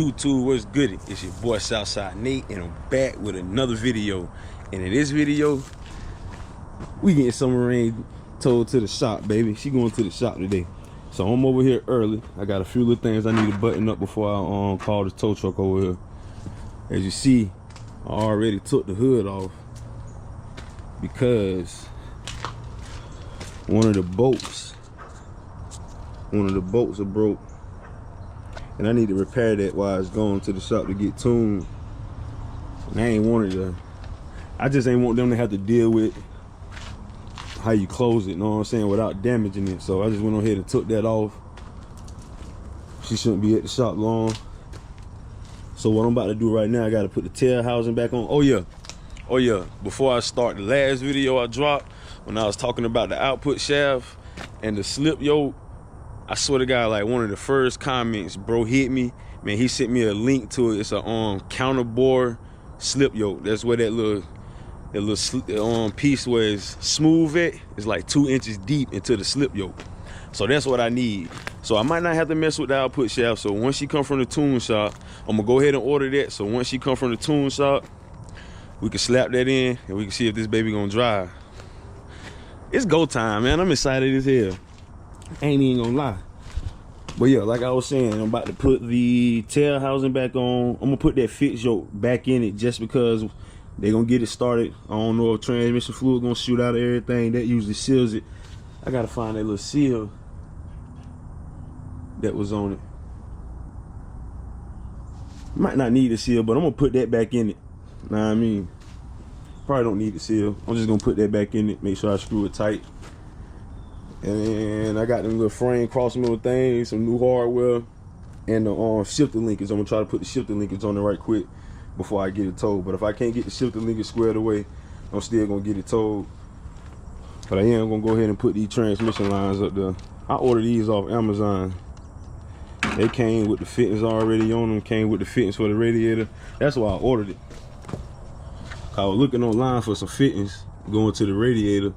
YouTube, what's good? It's your boy Southside Nate, and I'm back with another video. And in this video, we getting Summer Rain towed to the shop, baby. She going to the shop today. So I'm over here early. I got a few little things I need to button up before I call the tow truck over here. As you see, I already took the hood off because one of the bolts are broke. And I need to repair that while it's going to the shop to get tuned. And I just ain't want them to have to deal with how you close it, you know what I'm saying, without damaging it. So I just went on ahead and took that off. She shouldn't be at the shop long. So what I'm about to do right now, I gotta put the tail housing back on. Oh yeah, before I start, the last video I dropped, when I was talking about the output shaft and the slip yoke, I swear to God, like one of the first comments, bro hit me. Man, he sent me a link to it. It's a counterbore slip yoke. That's where that little piece where it's smooth at is like 2 inches deep into the slip yoke. So that's what I need. So I might not have to mess with the output shaft. So once she come from the tune shop, I'm gonna go ahead and order that. So once she come from the tune shop, we can slap that in and we can see if this baby gonna drive. It's go time, man. I'm excited as hell. Ain't even gonna lie. But yeah, like I was saying, I'm about to put the tail housing back on. I'm gonna put that fix yoke back in it just because they're gonna get it started. I don't know if transmission fluid gonna shoot out of everything. That usually seals it. I gotta find that little seal that was on it. Might not need a seal, but I'm gonna put that back in it. Know what I mean? Probably don't need the seal. I'm just gonna put that back in it, make sure I screw it tight. And I got them little frame cross mill things, some new hardware, and the shifter linkage. I'm gonna try to put the shifter linkage on it right quick before I get it towed. But if I can't get the shifter linkage squared away, I'm still gonna get it towed. But I am gonna go ahead and put these transmission lines up there. I ordered these off Amazon. They came with the fittings already on them, came with the fittings for the radiator. That's why I ordered it. I was looking online for some fittings going to the radiator.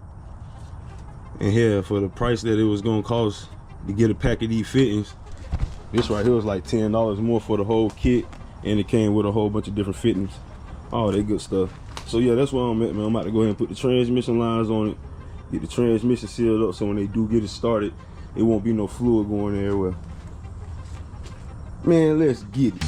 And here, for the price that it was gonna cost to get a pack of these fittings, this right here was like $10 more for the whole kit, and it came with a whole bunch of different fittings. All that good stuff. So yeah, that's where I'm at, man. I'm about to go ahead and put the transmission lines on it, get the transmission sealed up, so when they do get it started, it won't be no fluid going everywhere. Man, let's get it.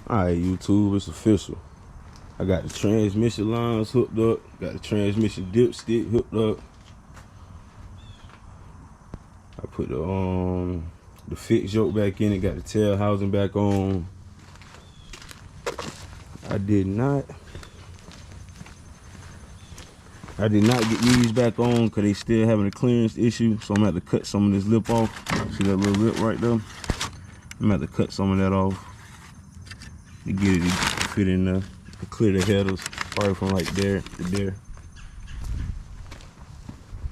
Alright, YouTube, it's official. I got the transmission lines hooked up, got the transmission dipstick hooked up. I put the fix yoke back in it, got the tail housing back on. I did not get these back on because they still having a clearance issue, so I'm gonna have to cut some of this lip off. See that little lip right there? I'm gonna have to cut some of that off to get it to fit in there, to clear the headers, probably from like there to there.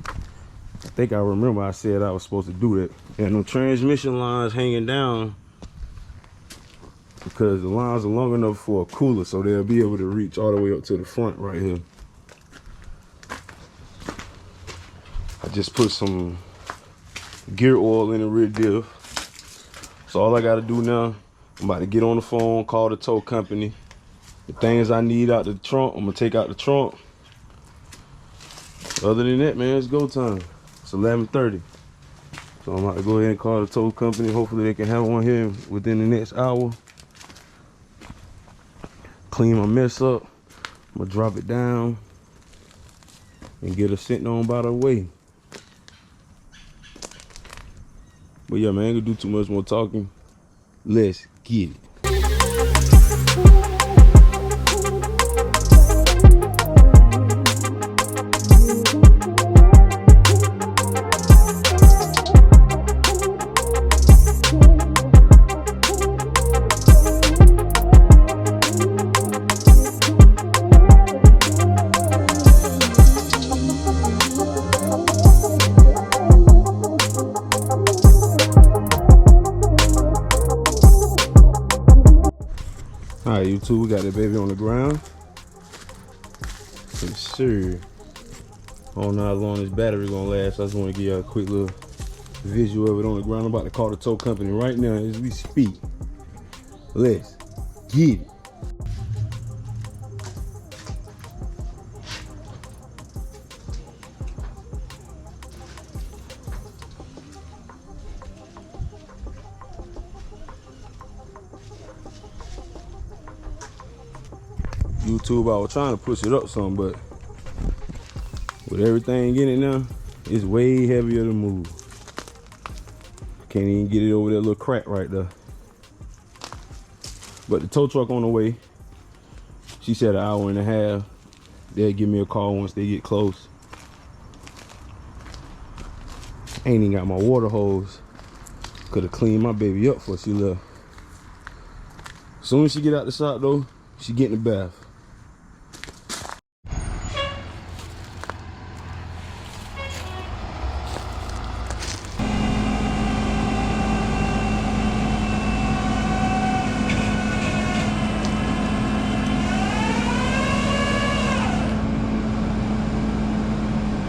I think I remember I said I was supposed to do that. And no transmission lines hanging down because the lines are long enough for a cooler, so they'll be able to reach all the way up to the front right here. I just put some gear oil in the rear diff. So all I gotta do now, I'm about to get on the phone, call the tow company, The things I need out the trunk, I'm gonna take out the trunk. Other than that, man, it's go time. It's 11:30. So I'm about to go ahead and call the tow company. Hopefully they can have one here within the next hour. Clean my mess up. I'm gonna drop it down and get her sent on by the way. But yeah, man, I ain't gonna do too much more talking. Let's get it. Alright, YouTube, we got that baby on the ground. Yes, sir. I don't know how long this battery gonna last. I just want to give you a quick little visual of it on the ground. I'm about to call the tow company right now as we speak. Let's get it. YouTube, I was trying to push it up some, but with everything in it now, it's way heavier to move. Can't even get it over that little crack right there. But the tow truck on the way. She said an hour and a half. They'll give me a call once they get close. Ain't even got my water hose. Could have cleaned my baby up before she left. As soon as she get out the shop though, she get in the bath.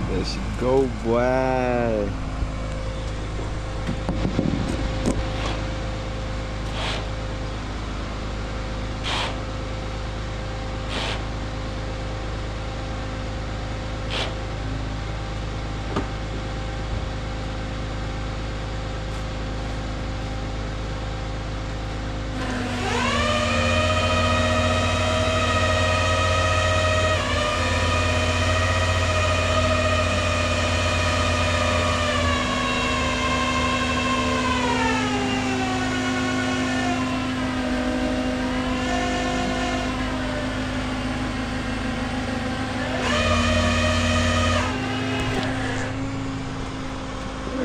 There she go, boy.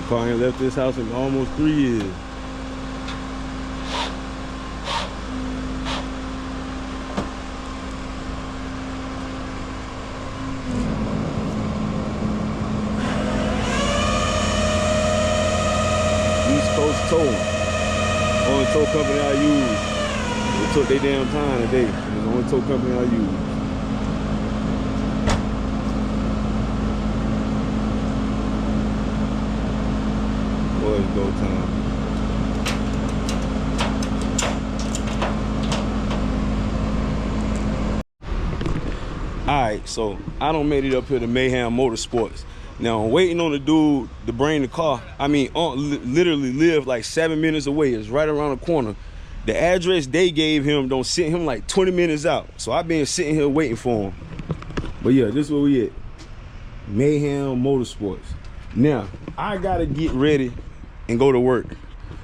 Car ain't left this house in almost 3 years. East Coast Towing. Only tow company I use. They took their damn time today. It's the only tow company I use. Go time. Alright, so I done made it up here to Mayhem Motorsports. Now I'm waiting on the dude to bring the car. I mean, literally live like 7 minutes away. It's right around the corner. The address they gave him don't sit him like 20 minutes out. So I've been sitting here waiting for him. But yeah, this is where we at. Mayhem Motorsports. Now, I gotta get ready and go to work.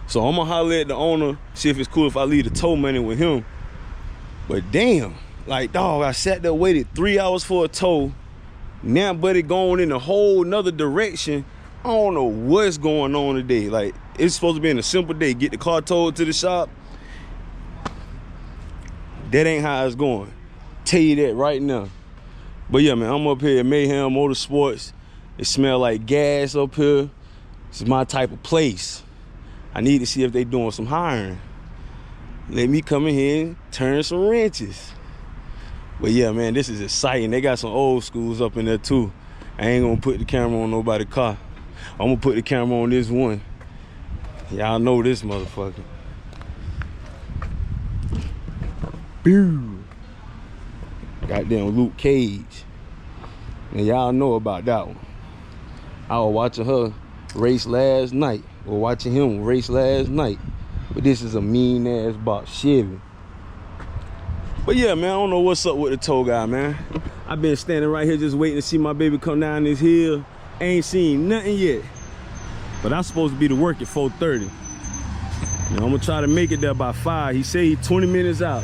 So I'm gonna holler at the owner, see if it's cool if I leave the tow money with him. But damn, like dog, I sat there, waited 3 hours for a tow. Now buddy going in a whole nother direction. I don't know what's going on today. Like, it's supposed to be in a simple day. Get the car towed to the shop. That ain't how it's going. Tell you that right now. But yeah, man, I'm up here at Mayhem Motorsports. It smell like gas up here. This is my type of place. I need to see if they doing some hiring. Let me come in here and turn some wrenches. But yeah, man, this is exciting. They got some old schools up in there too. I ain't gonna put the camera on nobody's car. I'm gonna put the camera on this one. Y'all know this motherfucker. Boo. Goddamn Luke Cage. And y'all know about that one. I was watching her race last night, or watching him race last night. But this is a mean ass box Chevy. But yeah, man, I don't know what's up with the tow guy, man. I've been standing right here just waiting to see my baby come down this hill. Ain't seen nothing yet. But I'm supposed to be to work at 4:30. You know, I'm gonna try to make it there by 5. He said he's 20 minutes out.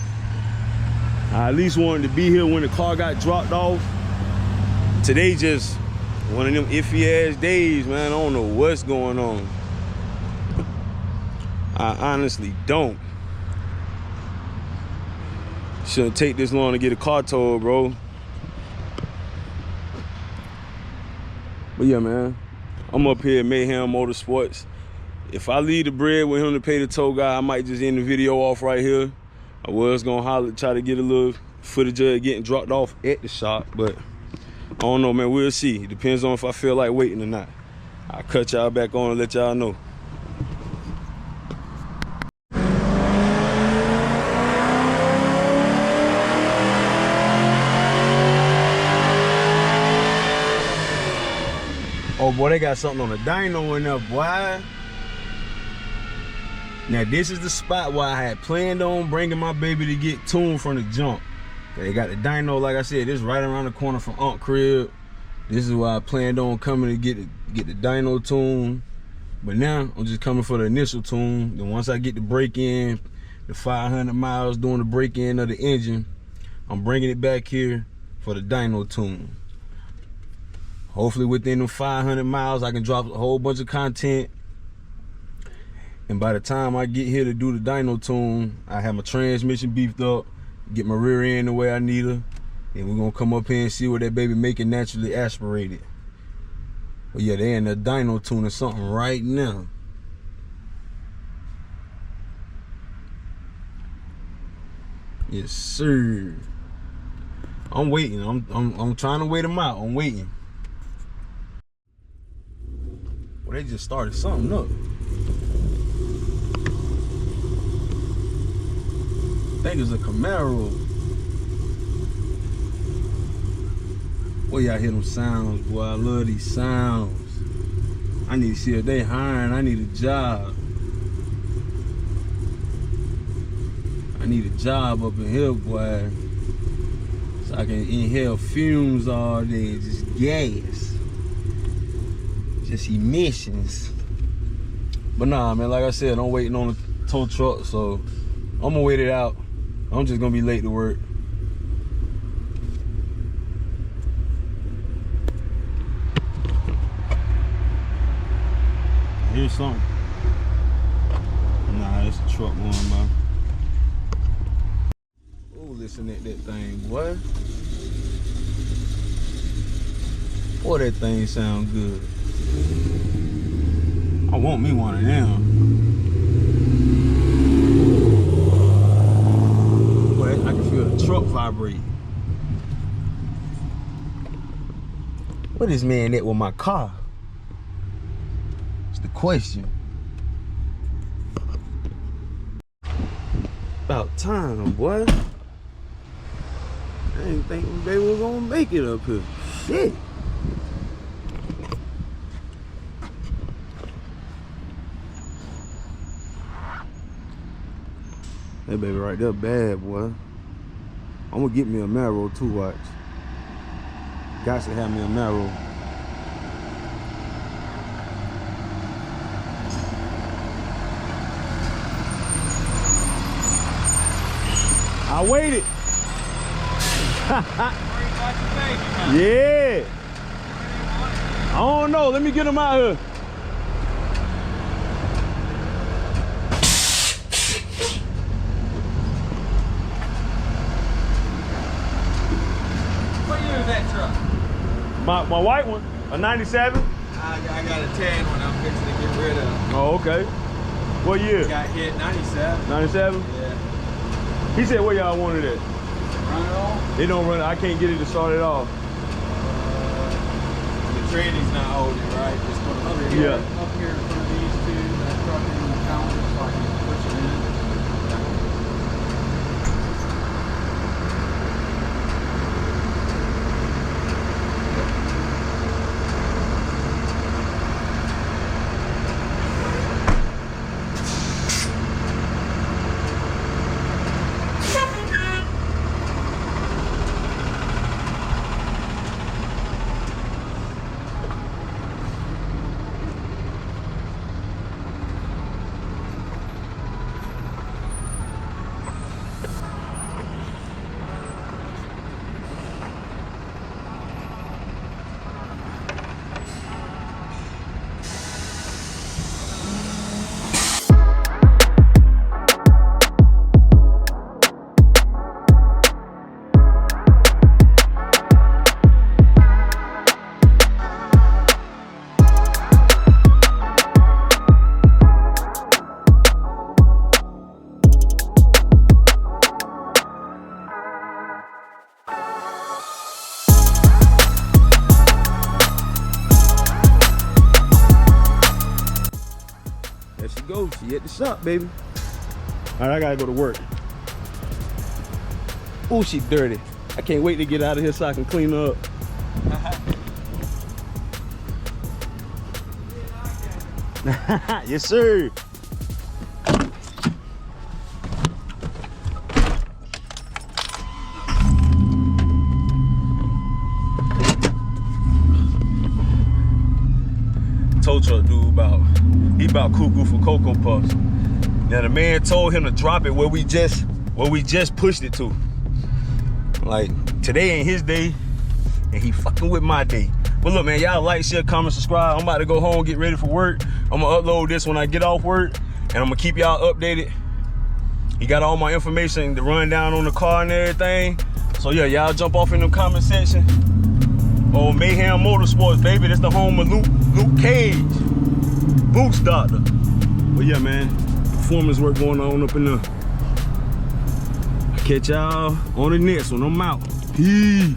I at least wanted to be here when the car got dropped off. Today just one of them iffy ass days, man. I don't know what's going on. I honestly don't. Shouldn't take this long to get a car towed, bro. But yeah, man, I'm up here at Mayhem Motorsports. If I leave the bread with him to pay the tow guy, I might just end the video off right here. I was gonna holler, try to get a little footage of it getting dropped off at the shop, but I don't know, man. We'll see. It depends on if I feel like waiting or not. I'll cut y'all back on and let y'all know. Oh boy, they got something on the dyno in there, boy. Now this is the spot where I had planned on bringing my baby to get tuned from the jump. They got the dyno, like I said, this is right around the corner from Aunt Crib. This is why I planned on coming to get the dyno tune. But now I'm just coming for the initial tune. Then once I get the break in, the 500 miles doing the break in of the engine, I'm bringing it back here for the dyno tune. Hopefully within the 500 miles, I can drop a whole bunch of content. And by the time I get here to do the dyno tune, I have my transmission beefed up, get my rear end the way I need her. And we're gonna come up here and see what that baby making naturally aspirated. But yeah, they in the dyno tuning something right now. Yes, sir. I'm waiting. I'm trying to wait them out. I'm waiting. Well, they just started something up. I think it's a Camaro. Boy, y'all hear them sounds, boy. I love these sounds. I need to see if they hiring. I need a job. I need a job up in here, boy. So I can inhale fumes all day, just gas. Just emissions. But nah, man, like I said, I'm waiting on the tow truck, so I'm gonna wait it out. I'm just gonna be late to work. Here's something. Nah, it's a truck going by. Oh, listen at that thing, boy. Boy, that thing sound good. I want me one of them. Boy, I can feel the truck vibrate. What is man at with my car? It's the question. About time, boy. I didn't think they were gonna make it up here. Shit. That baby right there bad, boy. I'm gonna get me a Marrow too, watch. Got to have me a Marrow. I waited. Yeah. I don't know. Let me get him out here. What year is that truck? My white one, a 97. I got a tan one I'm fixing to get rid of. Oh, okay. What year? Got hit 97. 97? Yeah. He said where y'all wanted it. Run it off? It don't run. I can't get it to start it off. The tranny's not holding, right? Just put it up here. Yeah. Up here in front of these two. That truck in the counter so I can push it in. go. She at the shop, baby. All right, I gotta go to work. Oh, she dirty. I can't wait to get out of here so I can clean her up. Yes, sir. Tow truck dude about cuckoo for Cocoa Puffs. Now the man told him to drop it where we just pushed it to. Like, today ain't his day, and he fucking with my day. But look, man, y'all like, share, comment, subscribe. I'm about to go home, get ready for work. I'm gonna upload this when I get off work, and I'm gonna keep y'all updated. He got all my information, the rundown on the car and everything. So yeah, y'all jump off in the comment section. Oh, Mayhem Motorsports, baby. That's the home of Luke Cage, Boots Doctor. But yeah, man, performance work going on up in there. Catch y'all on the next one. I'm out. Peace.